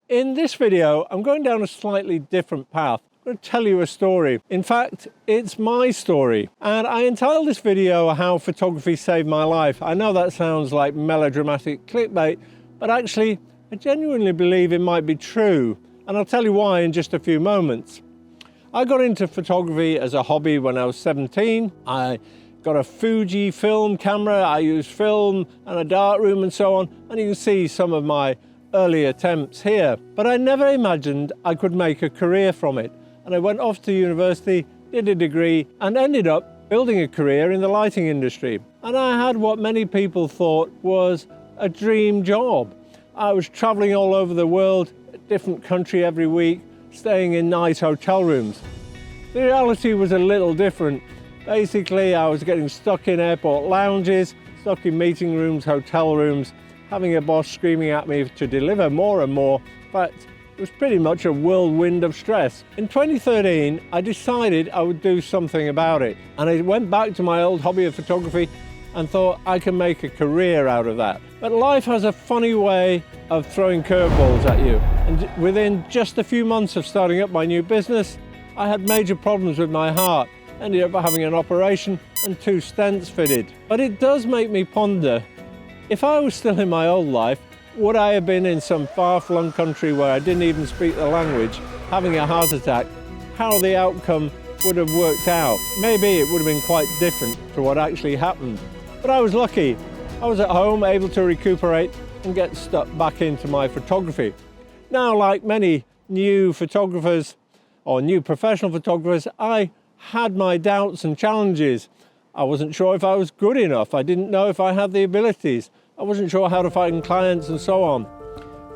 In this video, I'm going down a slightly different path. I'm going to tell you a story. In fact, it's my story. And I entitled this video, How Photography Saved My Life. I know that sounds like melodramatic clickbait, but actually, I genuinely believe it might be true. And I'll tell you why in just a few moments. I got into photography as a hobby when I was 17. I got a Fuji film camera. I used film and a darkroom and so on. And you can see some of my early attempts here. But I never imagined I could make a career from it. And I went off to university, did a degree, and ended up building a career in the lighting industry. And I had what many people thought was a dream job. I was traveling all over the world, a different country every week, staying in nice hotel rooms. The reality was a little different. Basically, I was getting stuck in airport lounges, stuck in meeting rooms, hotel rooms, having a boss screaming at me to deliver more and more. In fact, it was pretty much a whirlwind of stress. In 2013, I decided I would do something about it. And I went back to my old hobby of photography and thought I can make a career out of that. But life has a funny way of throwing curveballs at you. And within just a few months of starting up my new business, I had major problems with my heart. Ended up having an operation and 2 stents fitted. But it does make me ponder, if I was still in my old life, would I have been in some far-flung country where I didn't even speak the language, having a heart attack, how the outcome would have worked out? Maybe it would have been quite different to what actually happened. But I was lucky. I was at home, able to recuperate and get stuck back into my photography. Now, like many new photographers or new professional photographers, I had my doubts and challenges. I wasn't sure if I was good enough. I didn't know if I had the abilities. I wasn't sure how to find clients and so on.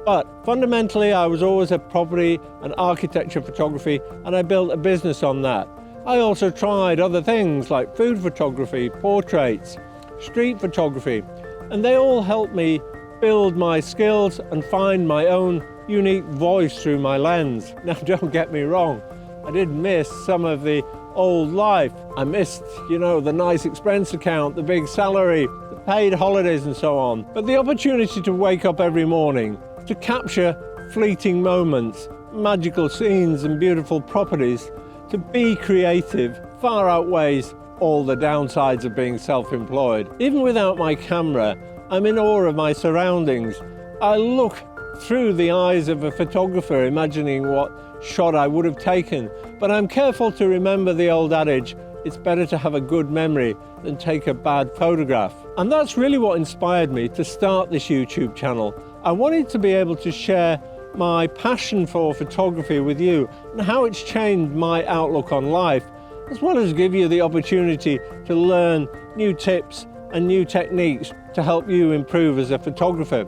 But fundamentally, I was always a property and architecture photography, and I built a business on that. I also tried other things like food photography, portraits, street photography, and they all helped me build my skills and find my own unique voice through my lens. Now, don't get me wrong, I did miss some of the old life. I missed, the nice expense account, the big salary, the paid holidays and so on. But the opportunity to wake up every morning, to capture fleeting moments, magical scenes and beautiful properties, to be creative far outweighs all the downsides of being self-employed. Even without my camera, I'm in awe of my surroundings. I look through the eyes of a photographer, imagining what shot I would have taken, but I'm careful to remember the old adage, it's better to have a good memory than take a bad photograph. And that's really what inspired me to start this YouTube channel. I wanted to be able to share my passion for photography with you and how it's changed my outlook on life, as well as give you the opportunity to learn new tips and new techniques to help you improve as a photographer.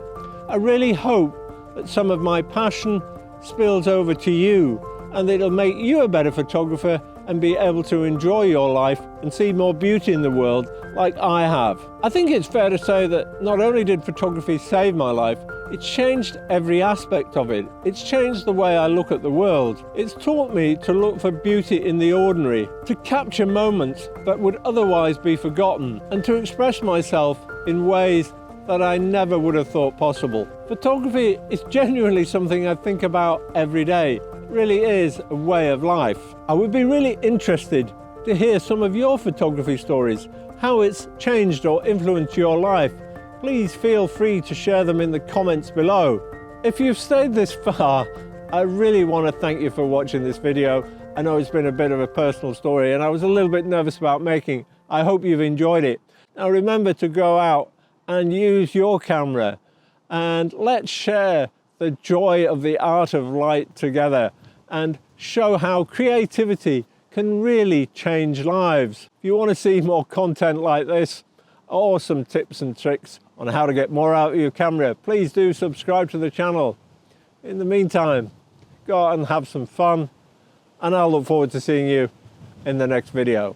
I really hope that some of my passion spills over to you and it'll make you a better photographer and be able to enjoy your life and see more beauty in the world like I have. I think it's fair to say that not only did photography save my life, it's changed every aspect of it. It's changed the way I look at the world. It's taught me to look for beauty in the ordinary, to capture moments that would otherwise be forgotten, and to express myself in ways that I never would have thought possible. Photography is genuinely something I think about every day. It really is a way of life. I would be really interested to hear some of your photography stories, how it's changed or influenced your life. Please feel free to share them in the comments below. If you've stayed this far, I really want to thank you for watching this video. I know it's been a bit of a personal story and I was a little bit nervous about making. I hope you've enjoyed it. Now remember to go out and use your camera, and let's share the joy of the art of light together and show how creativity can really change lives. If you want to see more content like this or some tips and tricks on how to get more out of your camera, please do subscribe to the channel. In the meantime, go out and have some fun, and I'll look forward to seeing you in the next video.